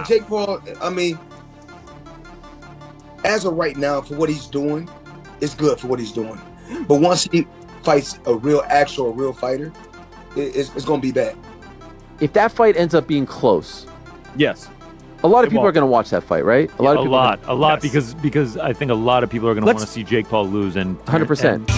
Jake Paul, I mean, as of right now, for what he's doing, it's good for what he's doing. But once he fights a real fighter, it's going to be bad. If that fight ends up being close, yes, a lot of people are going to watch that fight, right? A lot, because I think a lot of people are going to want to see Jake Paul lose, and 100%.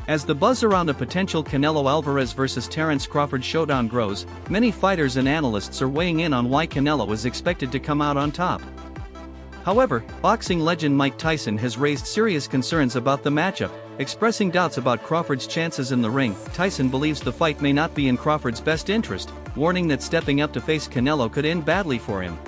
As the buzz around a potential Canelo Alvarez versus Terence Crawford showdown grows, many fighters and analysts are weighing in on why Canelo is expected to come out on top. However, boxing legend Mike Tyson has raised serious concerns about the matchup, expressing doubts about Crawford's chances in the ring. Tyson believes the fight may not be in Crawford's best interest, warning that stepping up to face Canelo could end badly for him.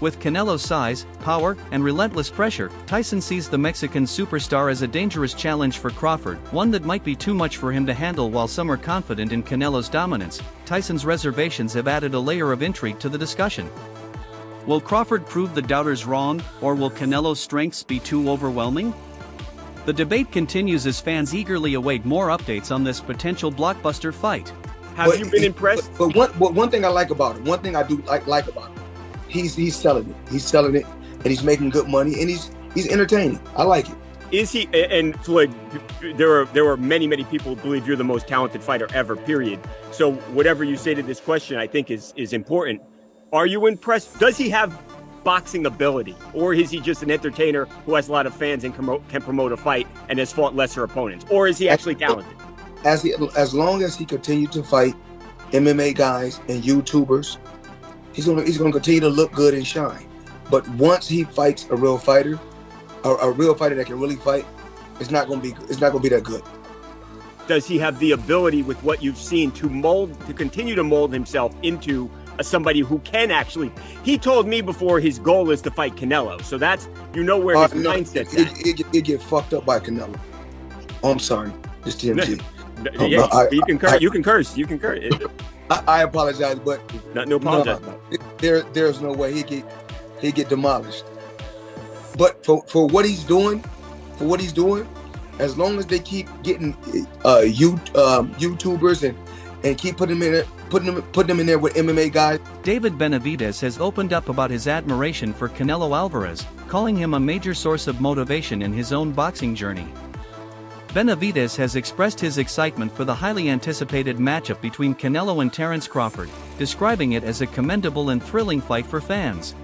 With Canelo's size, power, and relentless pressure, Tyson sees the Mexican superstar as a dangerous challenge for Crawford, one that might be too much for him to handle. While some are confident in Canelo's dominance, Tyson's reservations have added a layer of intrigue to the discussion. Will Crawford prove the doubters wrong, or will Canelo's strengths be too overwhelming? The debate continues as fans eagerly await more updates on this potential blockbuster fight. Have you been impressed? But one thing I like about him, one thing I do like about him, he's selling it. He's selling it, and he's making good money, and he's entertaining. I like it. Is he? And Floyd, there are many people who believe you're the most talented fighter ever. Period. So whatever you say to this question, I think is important. Are you impressed? Does he have boxing ability, or is he just an entertainer who has a lot of fans and can promote a fight and has fought lesser opponents, or is he actually talented? As long as he continues to fight MMA guys and YouTubers, he's gonna continue to look good and shine. But once he fights a real fighter that can really fight, it's not gonna be that good. Does he have the ability, with what you've seen, to continue to mold himself into somebody who can actually? He told me before his goal is to fight Canelo, so that's where his mindset's at. It get fucked up by Canelo. Oh, I'm sorry, it's TMZ. You can curse. I apologize, but no apologize. There's no way he get demolished. But for what he's doing, as long as they keep getting YouTubers and keep putting them in there with MMA guys. David Benavidez has opened up about his admiration for Canelo Alvarez, calling him a major source of motivation in his own boxing journey. Benavidez has expressed his excitement for the highly anticipated matchup between Canelo and Terence Crawford, describing it as a commendable and thrilling fight for fans.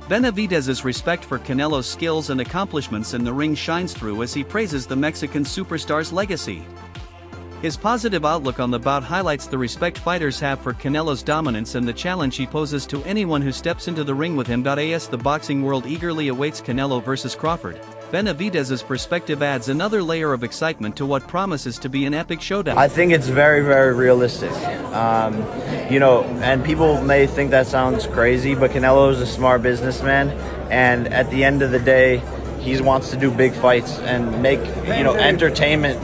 Benavidez's respect for Canelo's skills and accomplishments in the ring shines through as he praises the Mexican superstar's legacy. His positive outlook on the bout highlights the respect fighters have for Canelo's dominance and the challenge he poses to anyone who steps into the ring with him. As the boxing world eagerly awaits Canelo versus Crawford, Benavidez's perspective adds another layer of excitement to what promises to be an epic showdown. I think it's very, very realistic. And people may think that sounds crazy, but Canelo is a smart businessman, and at the end of the day, he wants to do big fights and make, entertainment,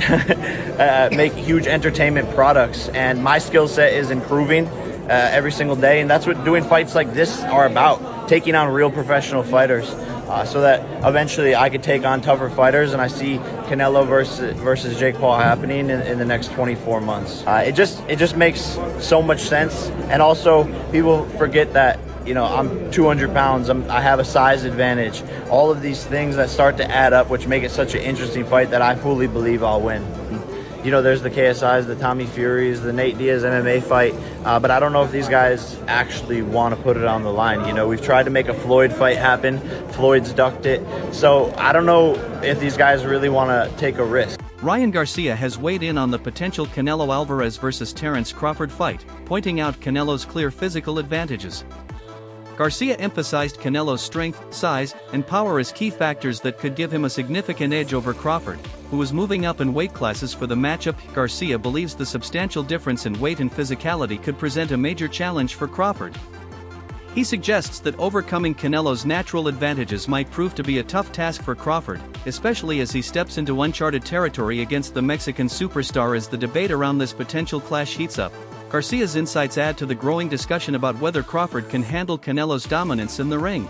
make huge entertainment products. And my skill set is improving every single day, and that's what doing fights like this are about: taking on real professional fighters, so that eventually I could take on tougher fighters. And I see Canelo versus Jake Paul happening in the next 24 months. It just makes so much sense, and also people forget that. I'm 200 pounds, I have a size advantage. All of these things that start to add up, which make it such an interesting fight that I fully believe I'll win. There's the KSIs, the Tommy Furies, the Nate Diaz MMA fight, but I don't know if these guys actually want to put it on the line. We've tried to make a Floyd fight happen. Floyd's ducked it. So I don't know if these guys really want to take a risk. Ryan Garcia has weighed in on the potential Canelo Alvarez versus Terence Crawford fight, pointing out Canelo's clear physical advantages. Garcia emphasized Canelo's strength, size, and power as key factors that could give him a significant edge over Crawford, who is moving up in weight classes for the matchup. Garcia believes the substantial difference in weight and physicality could present a major challenge for Crawford. He suggests that overcoming Canelo's natural advantages might prove to be a tough task for Crawford, especially as he steps into uncharted territory against the Mexican superstar. As the debate around this potential clash heats up, Garcia's insights add to the growing discussion about whether Crawford can handle Canelo's dominance in the ring.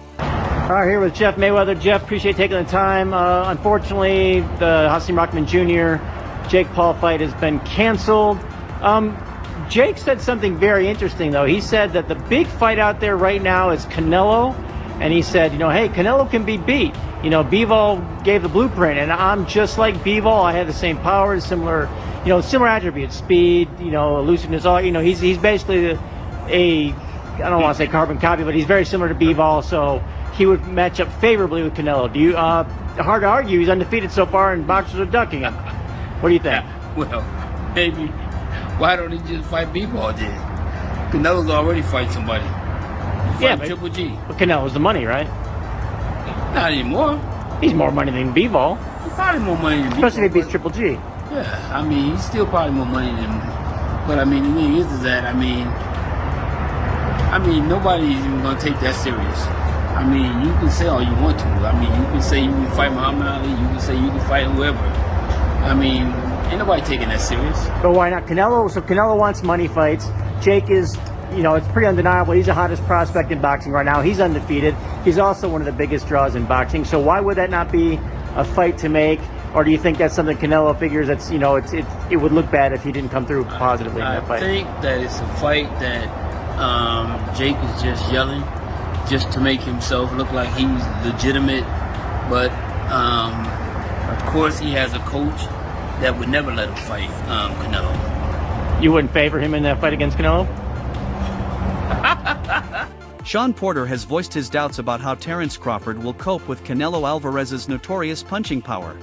All right, here with Jeff Mayweather. Jeff, appreciate taking the time. Unfortunately, the Hasim Rahman Jr. Jake Paul fight has been canceled. Jake said something very interesting, though. He said that the big fight out there right now is Canelo, and he said, hey, Canelo can be beat. Bivol gave the blueprint, and I'm just like Bivol. I have the same powers, similar attributes, speed, elusiveness. All he's basically I don't want to say carbon copy, but he's very similar to Bivol, so he would match up favorably with Canelo. Hard to argue. He's undefeated so far, and boxers are ducking him. What do you think? Well, maybe. Why don't he just fight Bivol then? Canelo's already fight somebody. Fight Triple G. But Canelo's the money, right? Not anymore. He's more money than Bivol. He's probably more money than Bivol. Especially if he beats Triple G. Yeah, he's still probably more money than. But the thing is that nobody's even gonna take that serious. You can say all you want to. You can say you can fight Muhammad Ali. You can say you can fight whoever. Ain't nobody taking that serious. But why not? Canelo wants money fights. Jake is, it's pretty undeniable. He's the hottest prospect in boxing right now. He's undefeated. He's also one of the biggest draws in boxing. So why would that not be a fight to make? Or do you think that's something Canelo figures that's, it would look bad if he didn't come through positively in that fight? I think that it's a fight that Jake is just yelling just to make himself look like he's legitimate. But, of course, he has a coach that would never let him fight Canelo. You wouldn't favor him in that fight against Canelo? Sean Porter has voiced his doubts about how Terence Crawford will cope with Canelo Alvarez's notorious punching power.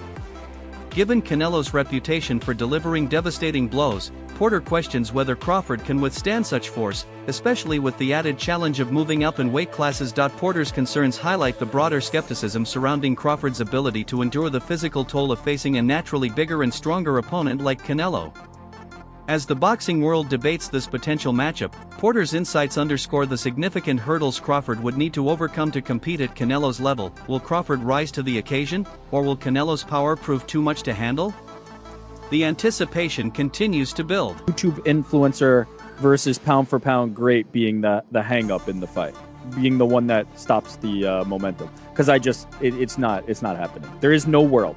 Given Canelo's reputation for delivering devastating blows, Porter questions whether Crawford can withstand such force, especially with the added challenge of moving up in weight classes. Porter's concerns highlight the broader skepticism surrounding Crawford's ability to endure the physical toll of facing a naturally bigger and stronger opponent like Canelo. As the boxing world debates this potential matchup, Porter's insights underscore the significant hurdles Crawford would need to overcome to compete at Canelo's level. Will Crawford rise to the occasion, or will Canelo's power prove too much to handle? The anticipation continues to build. YouTube influencer versus pound for pound great being the hang up in the fight, being the one that stops the momentum. Because it's not happening. There is no world.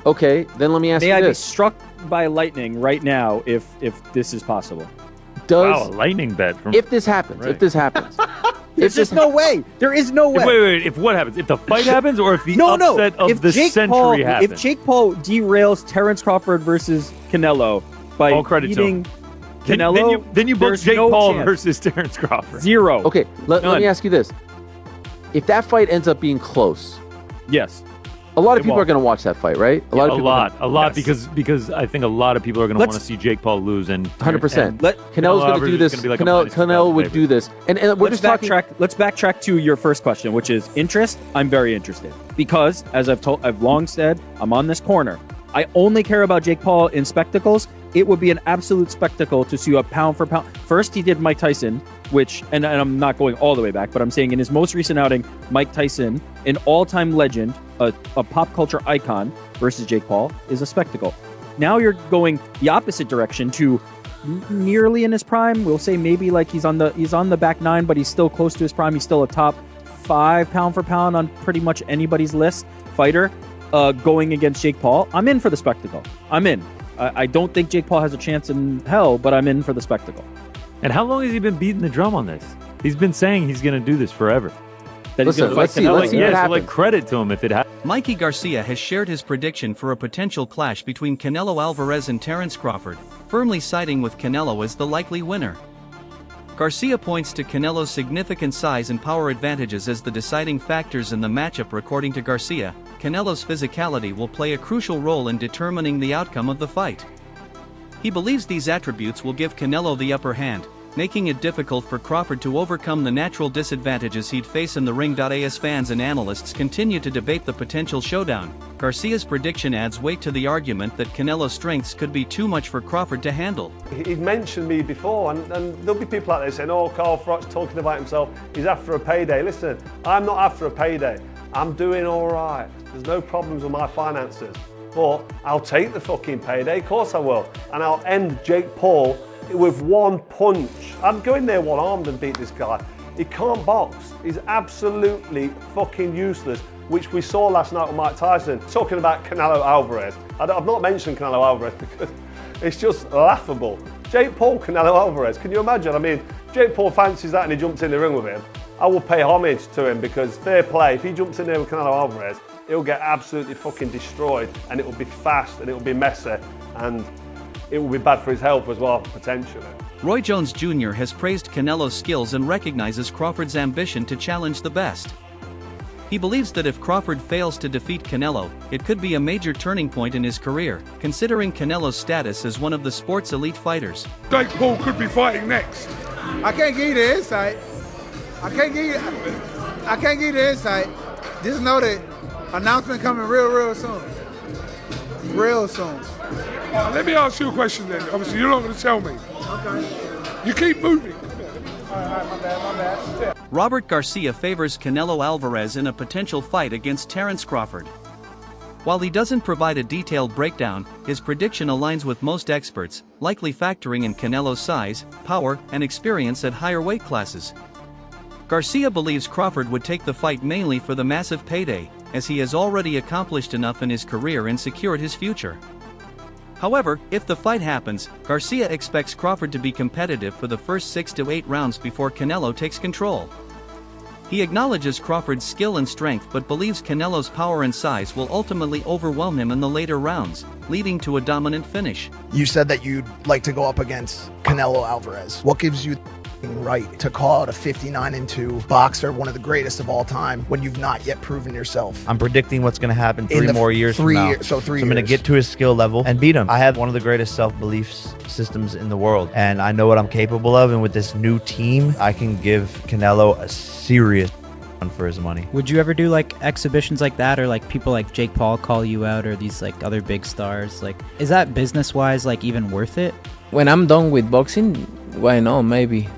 Okay, then let me ask you this. May I be struck by lightning right now if this is possible? Wow, a lightning bet. If this happens, Right. There's just no way. There is no way. Wait. If what happens? If the fight happens, or if the upset of the century happens? If Jake Paul derails Terence Crawford versus Canelo by All credit to beating him. Canelo, then you book there's Jake no Paul chance. versus Terence Crawford. Zero. Okay, let me ask you this. If that fight ends up being close, yes. a lot of people are going to watch that fight, right? A lot, Yes. because I think a lot of people are going to want to see Jake Paul lose, and 100%. Let Canelo's going to do this. Canelo would do this, and we're Let's just talking. Let's backtrack to your first question, which is interest. I'm very interested because, as I've long said, I'm on this corner. I only care about Jake Paul in spectacles. It would be an absolute spectacle to see a pound for pound. First, he did Mike Tyson, and I'm not going all the way back, but I'm saying in his most recent outing, Mike Tyson, an all-time legend, a pop culture icon, versus Jake Paul is a spectacle. Now you're going the opposite direction to nearly in his prime. We'll say maybe like he's on the back nine, but he's still close to his prime. He's still a top 5 pound for pound on pretty much anybody's list fighter. Going against Jake Paul, I'm in for the spectacle. I'm in. I don't think Jake Paul has a chance in hell, but I'm in for the spectacle. And how long has he been beating the drum on this? He's been saying he's going to do this forever. Listen, let's see what happens. So credit to him if it happens. Mikey Garcia has shared his prediction for a potential clash between Canelo Alvarez and Terence Crawford, firmly siding with Canelo as the likely winner. Garcia points to Canelo's significant size and power advantages as the deciding factors in the matchup. According to Garcia, Canelo's physicality will play a crucial role in determining the outcome of the fight. He believes these attributes will give Canelo the upper hand, making it difficult for Crawford to overcome the natural disadvantages he'd face in the ring. As fans and analysts continue to debate the potential showdown, Garcia's prediction adds weight to the argument that Canelo's strengths could be too much for Crawford to handle. He's mentioned me before, and there'll be people out there saying, oh, Carl Froch's talking about himself, he's after a payday. Listen, I'm not after a payday. I'm doing all right. There's no problems with my finances. But I'll take the fucking payday, of course I will. And I'll end Jake Paul with one punch. I'd go in there one-armed and beat this guy. He can't box. He's absolutely fucking useless, which we saw last night with Mike Tyson. Talking about Canelo Alvarez. I've not mentioned Canelo Alvarez because it's just laughable. Jake Paul, Canelo Alvarez, can you imagine? I mean, Jake Paul fancies that and he jumps in the ring with him. I will pay homage to him because fair play. If he jumps in there with Canelo Alvarez, he'll get absolutely fucking destroyed, and it will be fast and it will be messy, and it will be bad for his health as well, potentially. Roy Jones Jr. has praised Canelo's skills and recognizes Crawford's ambition to challenge the best. He believes that if Crawford fails to defeat Canelo, it could be a major turning point in his career, considering Canelo's status as one of the sport's elite fighters. Jake Paul could be fighting next. I can't give you the insight. I can't give you the insight. Just know that announcement coming real soon. Real soon. Let me ask you a question then. Obviously, you're not going to tell me. Okay. You keep moving. All right, my bad. Robert Garcia favors Canelo Alvarez in a potential fight against Terence Crawford. While he doesn't provide a detailed breakdown, his prediction aligns with most experts, likely factoring in Canelo's size, power, and experience at higher weight classes. Garcia believes Crawford would take the fight mainly for the massive payday, as he has already accomplished enough in his career and secured his future. However, if the fight happens, Garcia expects Crawford to be competitive for the first 6 to 8 rounds before Canelo takes control. He acknowledges Crawford's skill and strength but believes Canelo's power and size will ultimately overwhelm him in the later rounds, leading to a dominant finish. You said that you'd like to go up against Canelo Alvarez. What gives you the right to call out a 59-2 boxer, one of the greatest of all time, when you've not yet proven yourself? I'm predicting what's going to happen 3 more years from now. So I'm going to get to his skill level and beat him. I have one of the greatest self-belief systems in the world, and I know what I'm capable of, and with this new team, I can give Canelo a serious run for his money. Would you ever do like exhibitions like that, or like people like Jake Paul call you out, or these like other big stars? Like, is that business-wise like even worth it? When I'm done with boxing, why not? Maybe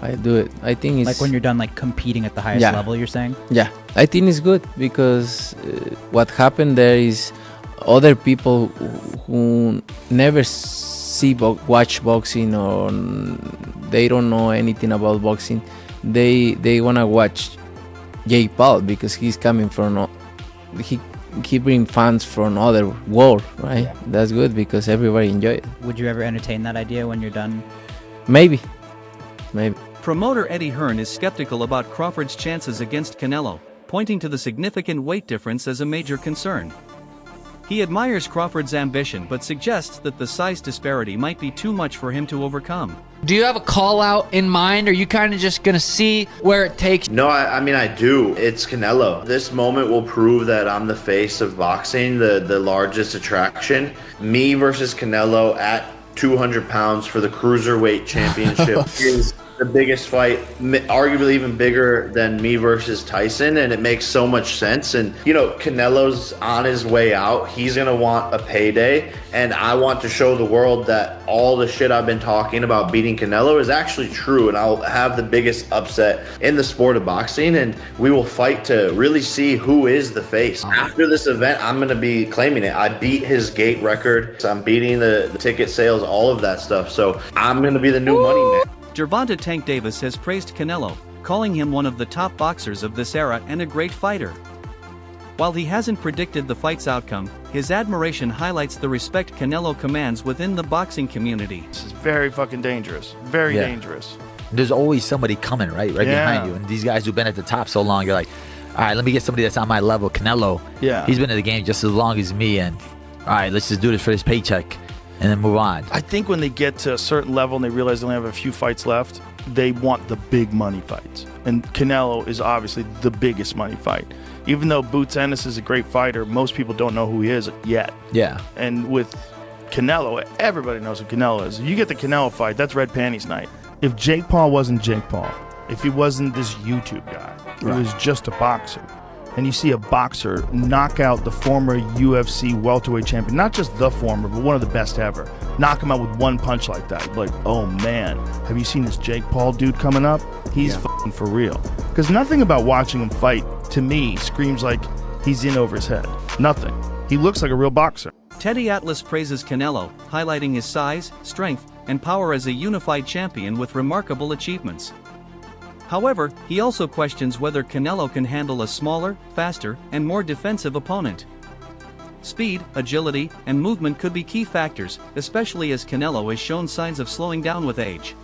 I do it. I think it's like when you're done like competing at the highest level, you're saying? Yeah, I think it's good because what happened there is other people who never watch boxing, or they don't know anything about boxing, they wanna watch Jake Paul because he's coming from he bring fans from other world, right? Yeah. That's good because everybody enjoy it. Would you ever entertain that idea when you're done? Maybe. Promoter Eddie Hearn is skeptical about Crawford's chances against Canelo, pointing to the significant weight difference as a major concern. He admires Crawford's ambition but suggests that the size disparity might be too much for him to overcome. Do you have a call out in mind, or are you kind of just gonna see where it takes? No, I mean, I do. It's Canelo. This moment will prove that I'm the face of boxing, the largest attraction. Me versus Canelo at 200 pounds for the cruiserweight championship is the biggest fight, arguably even bigger than me versus Tyson, and it makes so much sense. And you know, Canelo's on his way out. He's gonna want a payday, and I want to show the world that all the shit I've been talking about beating Canelo is actually true, and I'll have the biggest upset in the sport of boxing, and we will fight to really see who is the face. After this event, I'm gonna be claiming it. I beat his gate record. I'm beating the ticket sales, all of that stuff. So I'm gonna be the new money man. Gervonta Tank Davis has praised Canelo, calling him one of the top boxers of this era and a great fighter. While he hasn't predicted the fight's outcome, his admiration highlights the respect Canelo commands within the boxing community. This is very fucking dangerous. Very dangerous. There's always somebody coming right behind you. And these guys who've been at the top so long, you're like, all right, let me get somebody that's on my level. Canelo, he's been in the game just as long as me, and all right, let's just do this for this paycheck and then move on. I think when they get to a certain level and they realize they only have a few fights left, they want the big money fights. And Canelo is obviously the biggest money fight. Even though Boots Ennis is a great fighter, most people don't know who he is yet. Yeah. And with Canelo, everybody knows who Canelo is. If you get the Canelo fight, that's red panties night. If Jake Paul wasn't Jake Paul, if he wasn't this YouTube guy, he was just a boxer, and you see a boxer knock out the former UFC welterweight champion, not just the former, but one of the best ever, knock him out with one punch like that, like, oh man, have you seen this Jake Paul dude coming up? He's fucking for real. Because nothing about watching him fight, to me, screams like he's in over his head. Nothing. He looks like a real boxer. Teddy Atlas praises Canelo, highlighting his size, strength, and power as a unified champion with remarkable achievements. However, he also questions whether Canelo can handle a smaller, faster, and more defensive opponent. Speed, agility, and movement could be key factors, especially as Canelo has shown signs of slowing down with age.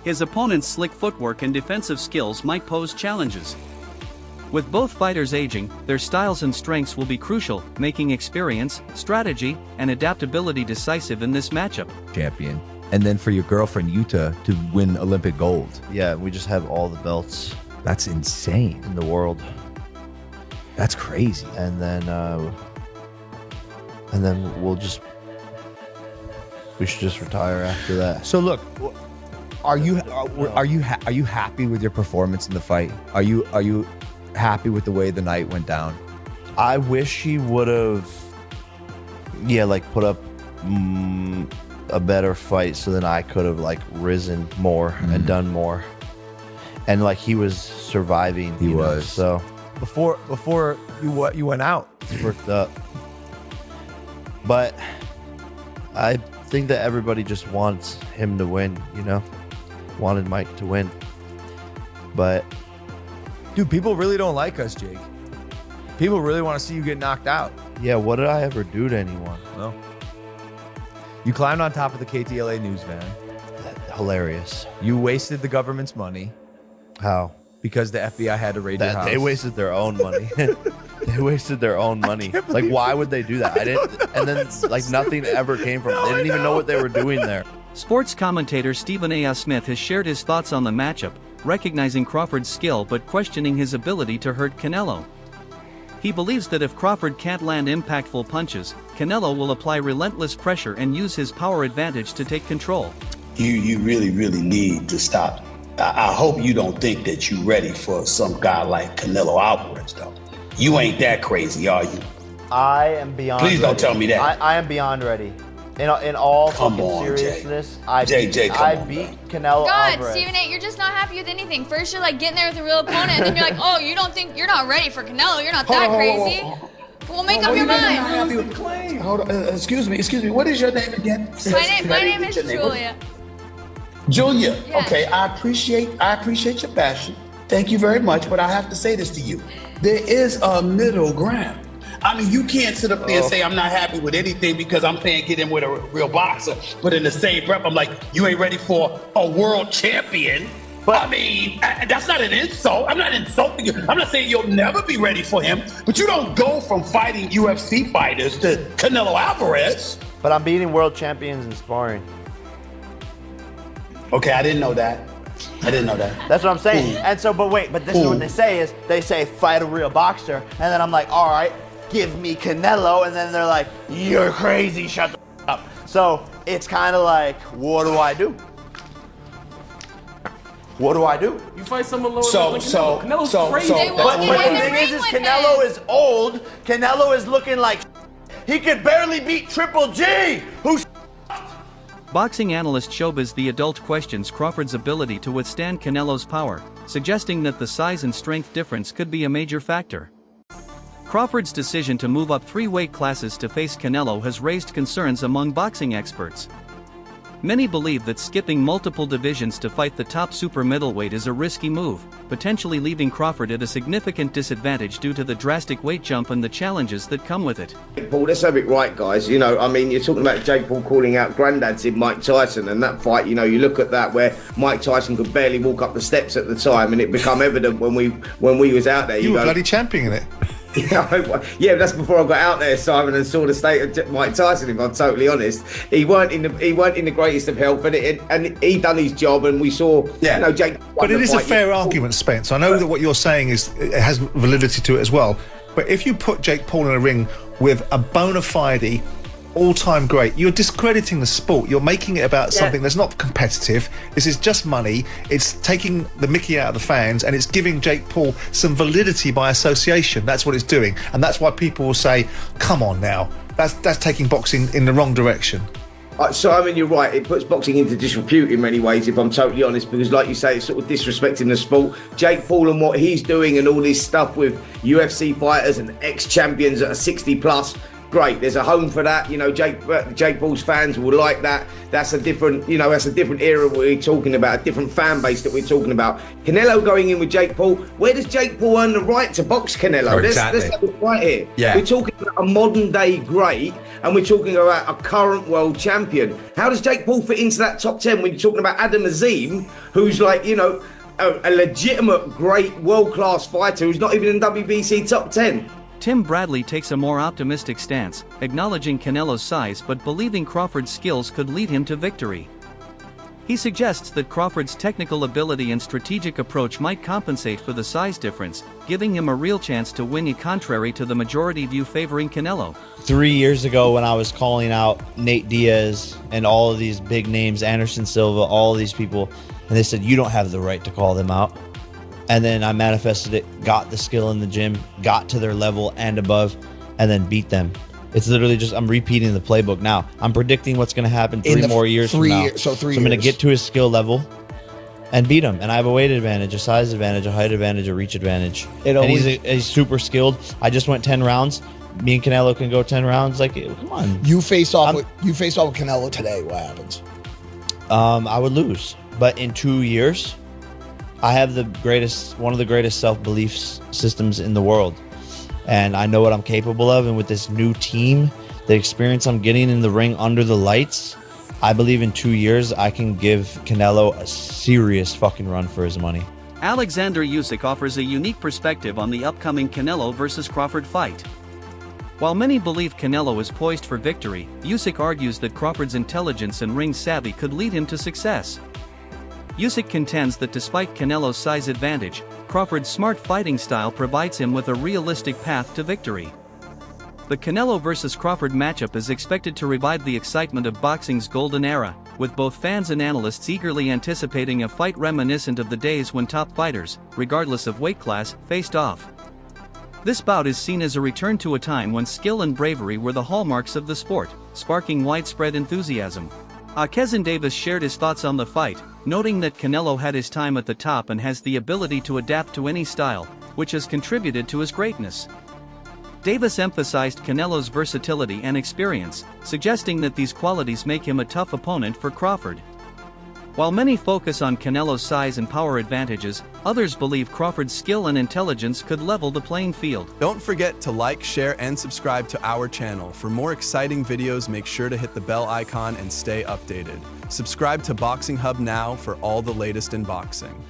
His opponent's slick footwork and defensive skills might pose challenges. With both fighters aging, their styles and strengths will be crucial, making experience, strategy, and adaptability decisive in this matchup. Champion. And then for your girlfriend Yuta to win Olympic gold. Yeah, we just have all the belts. That's insane. In the world. That's crazy. And then we should just retire after that. So look, are you happy with your performance in the fight? Are you happy with the way the night went down? I wish he would have, put up a better fight, so then I could have risen more and done more. And he was surviving. He was. So before you went out, he worked up. But I think that everybody just wants him to win. Wanted Mike to win. But dude, people really don't like us, Jake. People really want to see you get knocked out. Yeah, what did I ever do to anyone? Well, you climbed on top of the KTLA news van. Hilarious. You wasted the government's money. How? Because the FBI had to raid your house. They wasted their own money. They wasted their own money. Why would they do that? I didn't. And then nothing ever came from it. They didn't even know what they were doing there. Sports commentator Stephen A. Smith has shared his thoughts on the matchup, recognizing Crawford's skill but questioning his ability to hurt Canelo. He believes that if Crawford can't land impactful punches, Canelo will apply relentless pressure and use his power advantage to take control. You really, really need to stop. I hope you don't think that you're ready for some guy like Canelo Alvarez, though. You ain't that crazy, are you? I am beyond Please don't ready. tell me that. I am beyond ready. In all seriousness, I beat Canelo God, Alvarez. Stephen A., you're just not happy with anything. First you're getting there with a real opponent, and then you're like, oh, you don't think, you're not ready for Canelo, you're not that crazy. Well, make up your mind. Hold on, excuse me, what is your name again? My name is Julia. Julia, Yes. okay, I appreciate your passion. Thank you very much, but I have to say this to you. There is a middle ground. I mean, you can't sit up there and say I'm not happy with anything because I'm saying get in with a real boxer, but in the same breath, I'm like, you ain't ready for a world champion. But I mean, that's not an insult. I'm not insulting you. I'm not saying you'll never be ready for him, but you don't go from fighting UFC fighters to Canelo Alvarez. But I'm beating world champions in sparring. Okay, I didn't know that. That's what I'm saying. And so, but this is what they say is, they say fight a real boxer, and then I'm like, all right, give me Canelo, and then they're like, you're crazy, shut the up. So it's kind of like, what do I do? What do I do? You fight someone lower So- than so- Canelo's so- crazy. so- But the thing is Canelo is old. Canelo is looking like he could barely beat Triple G, who's Boxing analyst Showbiz The Adult questions Crawford's ability to withstand Canelo's power, suggesting that the size and strength difference could be a major factor. Crawford's decision to move up 3 weight classes to face Canelo has raised concerns among boxing experts. Many believe that skipping multiple divisions to fight the top super middleweight is a risky move, potentially leaving Crawford at a significant disadvantage due to the drastic weight jump and the challenges that come with it. Paul, let's have it right, guys. You're talking about Jake Paul calling out granddads in Mike Tyson, and that fight, you look at that where Mike Tyson could barely walk up the steps at the time, and it became evident when we was out there. You were bloody championing it. Yeah, that's before I got out there, Simon, and saw the state of Mike Tyson. If I'm totally honest, he weren't in the greatest of health, and he done his job, and we saw, Jake. But it is a fair argument, Spence. I know that what you're saying it has validity to it as well. But if you put Jake Paul in a ring with a bona fide all-time great, you're discrediting the sport. You're making it about something that's not competitive. This is just money. It's taking the mickey out of the fans, and it's giving Jake Paul some validity by association. That's what it's doing, and that's why people will say, come on now, that's taking boxing in the wrong direction. So, I mean, you're right. It puts boxing into disrepute in many ways, if I'm totally honest, because like you say, it's sort of disrespecting the sport. Jake Paul and what he's doing and all this stuff with UFC fighters and ex-champions that are 60 plus, great. There's a home for that. You know, Jake Paul's fans will like that. That's a different, you know, that's a different era we're talking about, a different fan base that we're talking about. Canelo going in with Jake Paul. Where does Jake Paul earn the right to box Canelo? Oh, exactly. Let's have it right here. Yeah. We're talking about a modern day great, and we're talking about a current world champion. How does Jake Paul fit into that top 10 when you're talking about Adam Azim, who's like, you know, a legitimate, great, world-class fighter who's not even in WBC top 10? Tim Bradley takes a more optimistic stance, acknowledging Canelo's size but believing Crawford's skills could lead him to victory. He suggests that Crawford's technical ability and strategic approach might compensate for the size difference, giving him a real chance to win, contrary to the majority view favoring Canelo. 3 years ago when I was calling out Nate Diaz and all of these big names, Anderson Silva, all of these people, and they said, you don't have the right to call them out. And then I manifested it, got the skill in the gym, got to their level and above, and then beat them. It's literally just, I'm repeating the playbook now. I'm predicting what's going to happen 3 more years from now. So I'm going to get to his skill level and beat him. And I have a weight advantage, a size advantage, a height advantage, a reach advantage. And he's super skilled. I just went 10 rounds. Me and Canelo can go 10 rounds. Like, come on. You face off with Canelo today. What happens? I would lose. But in 2 years, I have one of the greatest self-belief systems in the world. And I know what I'm capable of. And with this new team, the experience I'm getting in the ring under the lights, I believe in 2 years, I can give Canelo a serious fucking run for his money. Alexander Usyk offers a unique perspective on the upcoming Canelo versus Crawford fight. While many believe Canelo is poised for victory, Usyk argues that Crawford's intelligence and ring savvy could lead him to success. Usyk contends that despite Canelo's size advantage, Crawford's smart fighting style provides him with a realistic path to victory. The Canelo vs. Crawford matchup is expected to revive the excitement of boxing's golden era, with both fans and analysts eagerly anticipating a fight reminiscent of the days when top fighters, regardless of weight class, faced off. This bout is seen as a return to a time when skill and bravery were the hallmarks of the sport, sparking widespread enthusiasm. Kezin Davis shared his thoughts on the fight, noting that Canelo had his time at the top and has the ability to adapt to any style, which has contributed to his greatness. Davis emphasized Canelo's versatility and experience, suggesting that these qualities make him a tough opponent for Crawford. While many focus on Canelo's size and power advantages, others believe Crawford's skill and intelligence could level the playing field. Don't forget to like, share, and subscribe to our channel. For more exciting videos, make sure to hit the bell icon and stay updated. Subscribe to Boxing Hub now for all the latest in boxing.